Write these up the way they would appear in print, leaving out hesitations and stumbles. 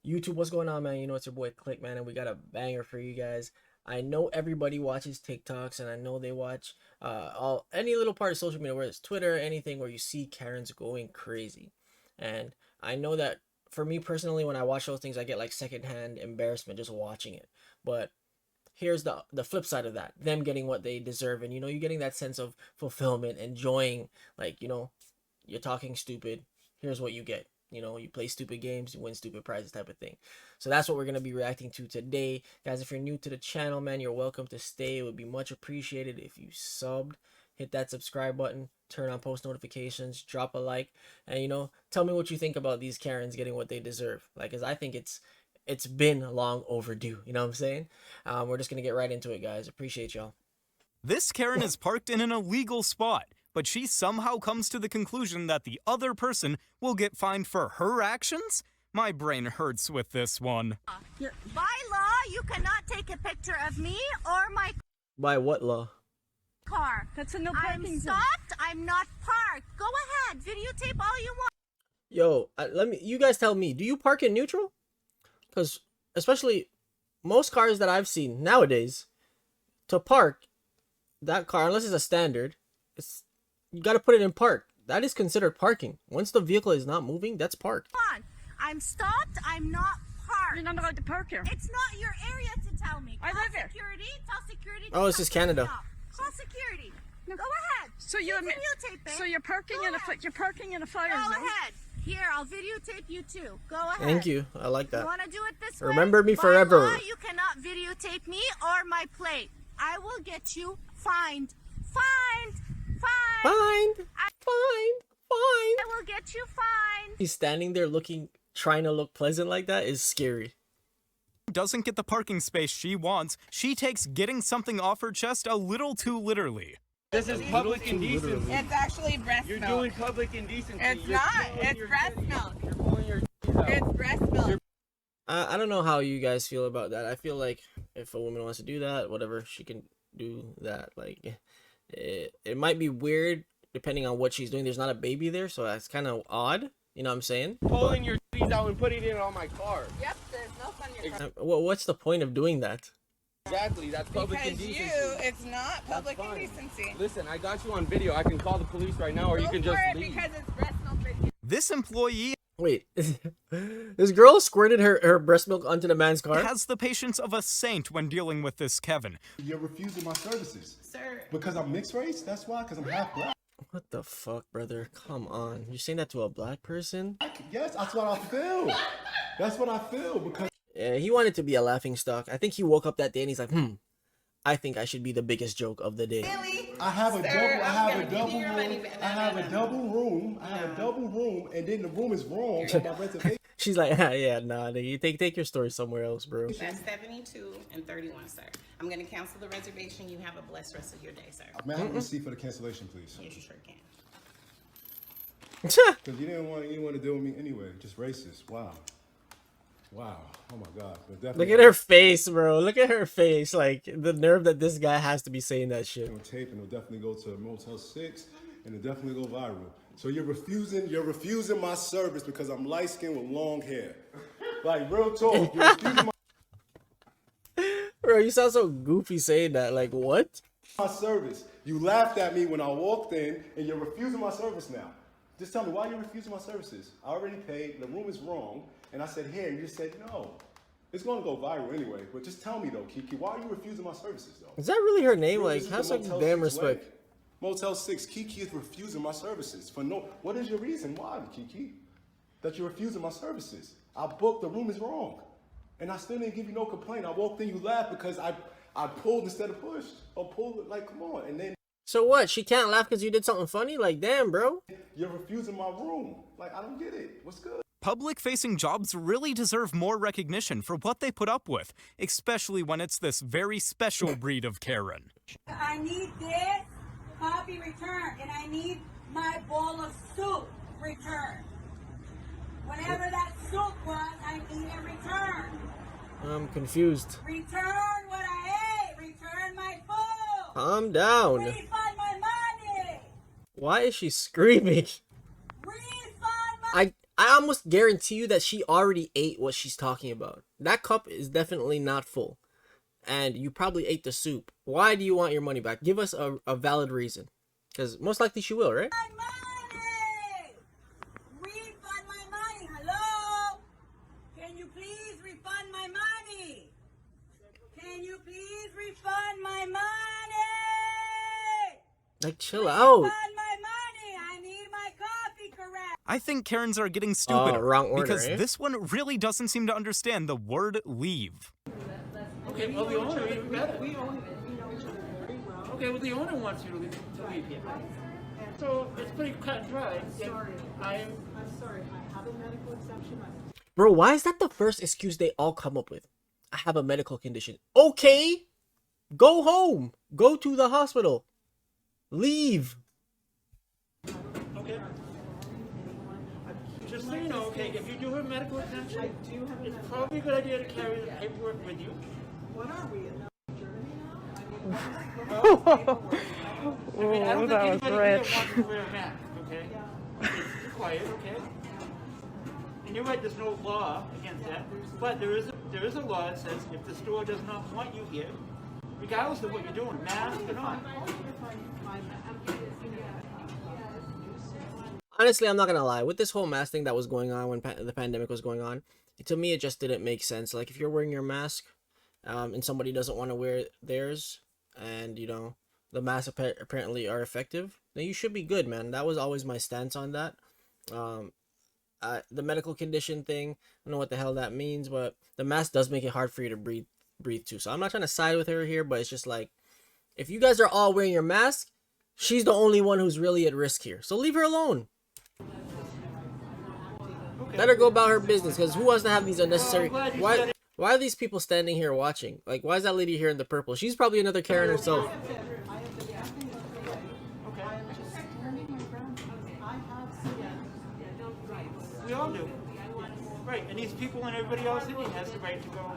YouTube, what's going on, man? You know, it's your boy Click, man, and we got a banger for you guys. I know everybody watches TikToks, and I know they watch any little part of social media, whether it's Twitter or anything, where you see Karens going crazy. And I know that for me personally, when I watch those things, I get like secondhand embarrassment just watching it. But here's the flip side of that: them getting what they deserve, and you're getting that sense of fulfillment, enjoying, like, you're talking stupid. Here's what you get. You play stupid games, you win stupid prizes, type of thing. So that's what we're going to be reacting to today. Guys, if you're new to the channel, man, you're welcome to stay. It would be much appreciated if you subbed. Hit that subscribe button, turn on post notifications, drop a like, and tell me what you think about these Karens getting what they deserve. Like, cause I think it's been long overdue. You know what I'm saying? We're just gonna get right into it, guys. Appreciate y'all. This Karen is parked in an illegal spot, but she somehow comes to the conclusion that the other person will get fined for her actions? My brain hurts with this one. By law, you cannot take a picture of me or my By what law? car. That's a no I'm parking zone. stopped. I'm not parked. Go ahead. Videotape all you want. Yo, you guys tell me, do you park in neutral? Because especially most cars that I've seen nowadays, to park that car, unless it's a standard, you got to put it in park. That is considered parking. Once the vehicle is not moving, that's parked. Come on. I'm stopped. I'm not parked. You're not allowed to park here. It's not your area to tell me. I live here. Security. Tell security. Oh, this is Canada. Call security. Go ahead. So you admit, videotape it. so you're parking Go in ahead. you're parking in a fire Go zone. ahead. Here, I'll videotape you too. Go ahead. Thank you. I like You that. want to do it this way? Remember me By forever. law, you cannot videotape me or my plate. I will get you fined. Fined. Fined. Fine. I will get you fined. He's standing there trying to look pleasant like that is scary. Doesn't get the parking space she wants, she takes getting something off her chest a little too literally. This is public indecency. It's actually breast You're milk. doing public indecency. It's You're not. pulling It's your breast titties- milk. You're pulling your titties out. It's breast milk. I don't know how you guys feel about that. I feel like if a woman wants to do that, whatever, she can do that. Like, it might be weird depending on what she's doing. There's not a baby there, so that's kind of odd. You know what I'm saying? Pulling your titties out and putting it on my car. Yep, there's no fun in your car. What's the point of doing that? Exactly. That's public Because indecency. it's not public fine. indecency. Listen, I got you on video. I can call the police right now, or you Go can for just it leave. because it's breast milk video. This employee Wait, this girl squirted her breast milk onto the man's car? has the patience of a saint when dealing with this Kevin. You're refusing my services. Sir. Because I'm mixed race? That's why? Because I'm half black? What the fuck, brother? Come on. You're saying that to a black person? Yes, that's what I feel. That's what I feel because Yeah, he wanted to be a laughing stock. I think he woke up that day and he's like, I think I should be the biggest joke of the day. Really? I have a Sir, double I'm I have gonna a give double you your money room. back. I have a double room. I have a double room and then the room is wrong on my reservation. She's like, yeah, nah, you take your story somewhere else, bro. That's 72 and 31, sir. I'm going to cancel the reservation. You have a blessed rest of your day, sir. May I have a receipt for the cancellation, please? Yes, you sure can. Because you didn't want to deal with me anyway. Just racist. Wow. Wow. Oh my God. But definitely Look at her face, bro. Look at her face. Like, the nerve that this guy has to be saying that shit. on tape and it'll definitely go to Motel 6 and it'll definitely go viral. So you're refusing my service because I'm light skinned with long hair. Like real talk. You're refusing Bro, you sound so goofy saying that. Like, what? my service. You laughed at me when I walked in and you're refusing my service now. Just tell me why you're refusing my services. I already paid, the room is wrong, and I said here, and you just said no. It's gonna go viral anyway, but just tell me though, Kiki, why are you refusing my services though? Is that really her name? Bro, Like, this is have the some Motel damn 6 way. respect. Motel 6, Kiki is refusing my services for no. What is your reason why, Kiki? That you're refusing my services? I booked, the room is wrong. And I still didn't give you no complaint. I walked in, you laughed because I pulled instead of pushed. Or pulled it, like, come on. And then So what? She can't laugh because you did something funny? Like, damn, bro. you're refusing my room. Like, I don't get it. What's good? Public-facing jobs really deserve more recognition for what they put up with, especially when it's this very special breed of Karen. I need this copy returned, and I need my bowl of soup returned. Whatever that soup was, I need it returned. I'm confused. Return what I ate. Return my food. Calm down. Refund my money. Why is she screaming? Refund my I almost guarantee you that she already ate what she's talking about. That cup is definitely not full. And you probably ate the soup. Why do you want your money back? Give us a valid reason. Because most likely she will, right? My money! Refund my money. Hello? Can you please refund my money? Can you please refund my money? Like, chill out. Refund my money. I need my coffee correct. I think Karens are getting stupider wrong order, because eh? this one really doesn't seem to understand the word leave. Okay, well the owner even better. We own it. We know each other very well. Okay, well the owner wants you to leave here. So it's pretty cut and dry. I'm sorry. I'm sorry. I have a medical exception. Bro, why is that the first excuse they all come up with? I have a medical condition. Okay, go home. Go to the hospital. Leave. Okay. Just so you know, okay, if you do have medical exemption, it's probably a good idea to carry the paperwork with you. What are we in Germany now? I mean, I don't think anybody here wants to wear a mask, okay? It's required, okay? And you're right, there's no law against that, but there is a law that says if the store does not want you here, regardless of what you're doing, mask or not. Honestly, I'm not gonna lie. With this whole mask thing that was going on when the pandemic was going on, to me it just didn't make sense. Like if you're wearing your mask, and somebody doesn't want to wear theirs, and you know the masks apparently are effective, then you should be good, man. That was always my stance on that. The medical condition thing, I don't know what the hell that means, but the mask does make it hard for you to breathe too. So I'm not trying to side with her here, but it's just like, if you guys are all wearing your mask, she's the only one who's really at risk here. So leave her alone. Let her go about her business, because who wants to have these unnecessary... Why are these people standing here watching? Like, why is that lady here in the purple? She's probably another Karen herself. We all do. Right, and these people and everybody else in here has the right to go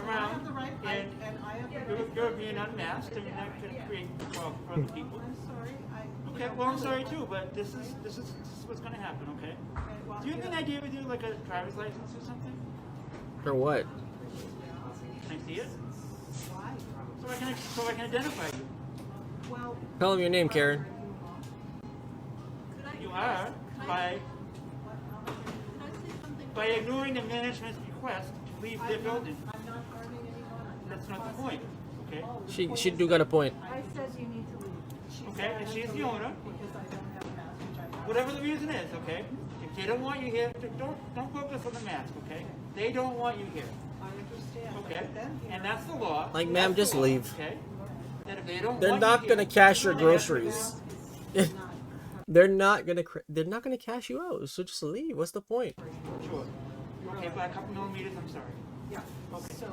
around, and you're being unmasked, and you're not going to create a problem for other people. Okay, well, I'm sorry too, but this is what's going to happen, okay? Do you have any idea with you, like a driver's license or something? For what? Can I see it? So I can identify you. Tell him your name, Karen. You are by ignoring the management's request to leave their building. That's not the point, okay? She do got a point. I said you need to leave. Okay, and she's the owner. Whatever the reason is, okay? If they don't want you here, don't focus on the mask, okay? They don't want you here. I understand. Okay? And that's the law. Like, ma'am, just That's the law, leave. Okay? That if they don't They're want not you gonna here, cash your they have to groceries. go. They're not gonna cash you out. So just leave. What's the point? Sure. Okay, by a couple millimeters, I'm sorry. Yeah. Okay. So,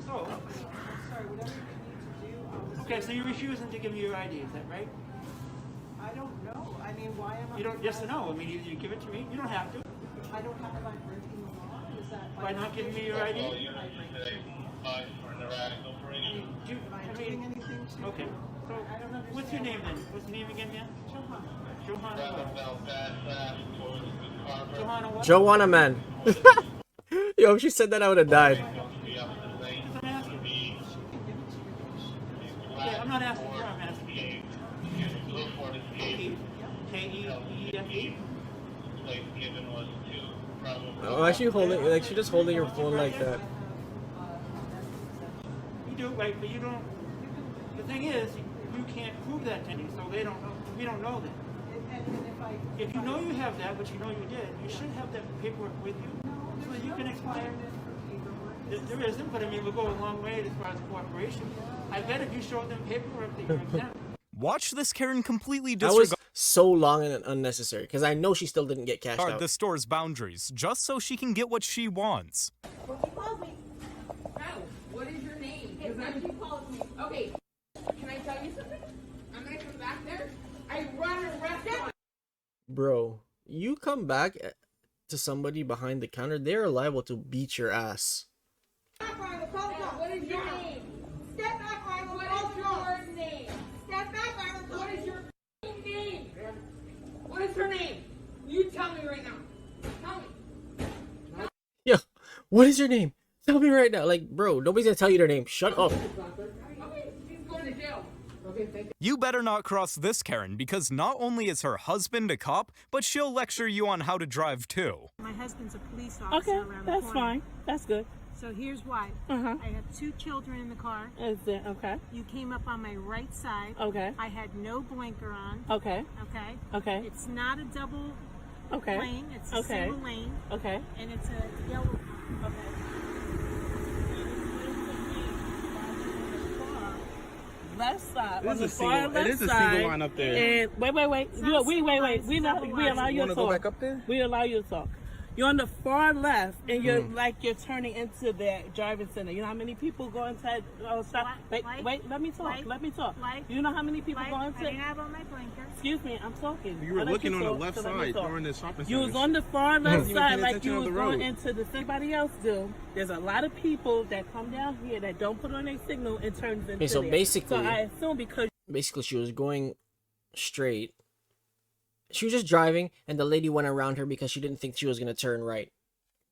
So, sorry, whatever you need to do, okay, so you're refusing to give me your ID, is that right? I don't know. I mean, why am I? You don't, yes or no? I mean, either you give it to me, you don't have to. I don't have, am I breaking the law? Is that? By not giving me your ID? Do, I am I mean, doing anything to? okay. So, I don't understand. what's your name then? What's your name again, man? Johanna what? Johanna what? Joanna, man. Yo, if she said that, I would have died. I'm asking. Okay, I'm not asking her, I'm asking you. K-E-E-F-E? Oh, why is she holding, like, she just holding her phone like that? You do, right, but you don't. The thing is, you can't prove that to me, so they don't know. We don't know that. If you know you have that, but you know you did, you should have that paperwork with you, so that you can explain. There isn't, but I mean, we'll go a long way as far as cooperation. I bet if you showed them paperwork that you're exempt. Watch this Karen completely That was disregard so long and unnecessary, because I know she still didn't get cashed out. the store's boundaries just so she can get what she wants. What is your name? Because that's you called me. Okay, can I tell you something? I'm gonna come back there. I run a restaurant. Bro, you come back to somebody behind the counter, they're liable to beat your ass. What is your name? Step back or I will What is your name? Step back or I will What is your name? What is her name? You tell me right now. What is your name? Tell me right now. Like, bro, nobody's gonna tell you their name. Shut up. You better not cross this Karen, because not only is her husband a cop, but she'll lecture you on how to drive too. My husband's a police officer around the corner. That's fine. That's good. So here's why. Uh-huh. I have 2 children in the car. Is it okay? You came up on my right side. Okay. I had no blinker on. Okay. Okay. Okay. It's not a double Okay. lane. It's a Okay. single lane. Okay. And it's a yellow car. Okay. Left side. On the far left side. up there. And wait. Wait. We allow you to talk. up there? We allow you to talk. You're on the far left, and you're you're turning into the driving center. You know how many people go inside? Oh, stop! Wait, let me talk. Let me talk. You know how many people go I into? didn't have on my blinker. Excuse me, I'm talking. You were I let looking on the talk, left so let me side talk. during the shopping You was center. on the far left You side, paying like attention you on was the going road. into the everybody else do. There's a lot of people that come down here that don't put on their signal and turns into Okay, so there. basically, So I assume because she was going straight. She was just driving, and the lady went around her because she didn't think she was gonna turn right.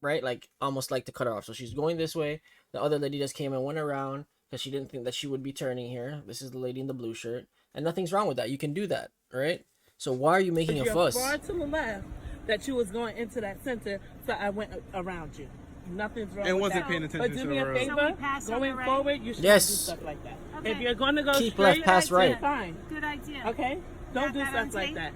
Right? Like, almost like to cut her off. So she's going this way. The other lady just came and went around because she didn't think that she would be turning here. This is the lady in the blue shirt. And nothing's wrong with that. You can do that, right? So why are you making a you're fuss? far to the left that you was going into that center, so I went around you. Nothing's wrong And with wasn't that. paying attention But do to me the a road. favor, So we pass on the going right? forward, you should Yes. do stuff like that. Okay. If you're going to go Keep straight, left, pass then right. fine. Good idea. Okay? Don't do Got that on stuff like tape? that.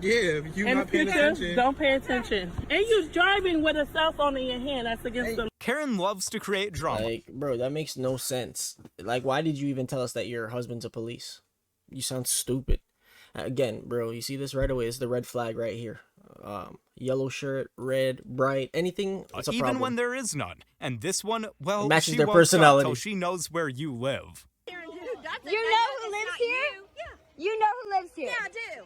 Yeah, if you're In the not paying future, attention. don't pay attention. And you're driving with a cell phone in your hand. That's against the Karen loves to create drama. Like, bro, that makes no sense. Like, why did you even tell us that your husband's a police? You sound stupid. Again, bro, you see this right away. It's the red flag right here. Yellow shirt, red, bright, anything. It's a Even problem. when there is none. And this one, well, It matches she their won't stop personality. till she knows where you live. You know who lives here? Yeah. You know who lives here? Yeah, I do.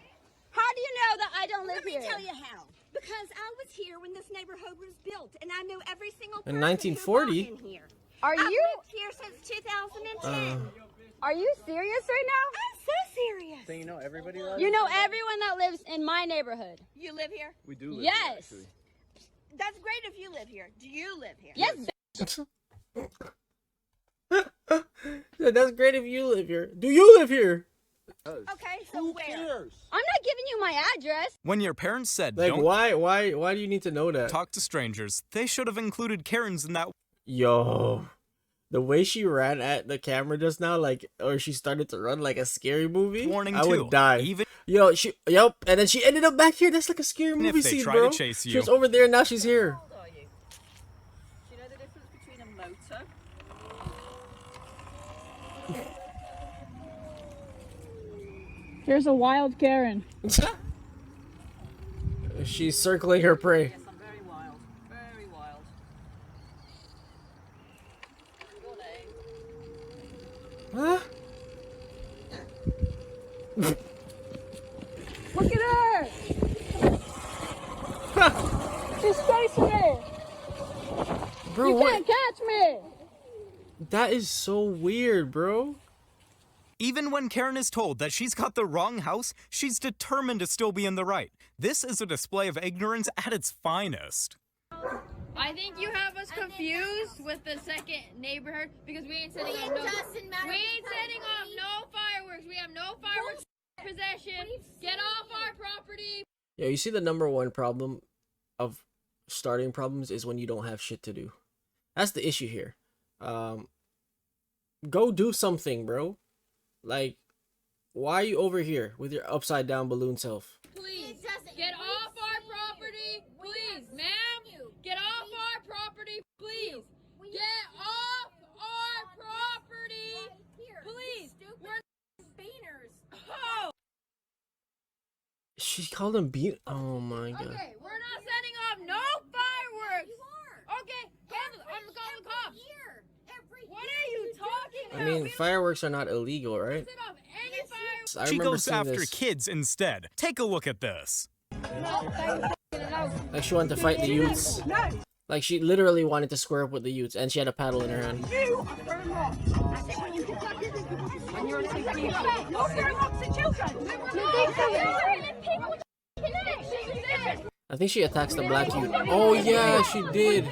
How do you know that I don't live here? Let me tell you how. Because I was here when this neighborhood was built, and I knew every single person In 1940? who walked in here. I've lived here since 2010. Are you serious right now? I'm so serious. So you know everybody loves You know everyone that lives in my neighborhood. You live here? We do live Yes. here, That's great if you live here. Do you live here? Yes. That's great if you live here. Do you live here? Okay, so where? I'm not giving you my address. When your parents said Like, don't why do you need to know that? talk to strangers, they should have included Karens in that. Yo, the way she ran at the camera just now, like, or she started to run like a scary movie, Warning I too. would die. Even Yep, and then she ended up back here. That's like a scary if movie they scene, try bro. to chase She you. was over there, now she's here. How old are you? Do you know the difference between a motor? Here's a wild Karen. She's circling her prey. Yes, I'm very wild. Very wild. Your name? Huh? Look at her! She's chasing me! Bro, You what? can't catch me! That is so weird, bro. Even when Karen is told that she's got the wrong house, she's determined to still be in the right. This is a display of ignorance at its finest. I think you have us confused with the second neighborhood because we ain't setting off no fireworks. We have no fireworks possession. Get off our property. Yo, you see the number one problem of starting problems is when you don't have shit to do. That's the issue here. Go do something, bro. Like, why are you over here with your upside down balloon self? Please get off our property, please, ma'am. Get off our property, please. Get off our property, please. We're beaners. Oh. She called him beat. Oh my god. Okay, we're not setting off no fireworks. You are. Okay, handle it. I'm calling the cops. What are you talking about? I mean, fireworks are not illegal, right? Set off any fireworks. I She remember goes seeing after this. kids instead. Take a look at this. Like, she wanted to fight the youths. Like, she literally wanted to square up with the youths, and she had a paddle in her hand. I think she attacks the black youth. Oh yeah, she did.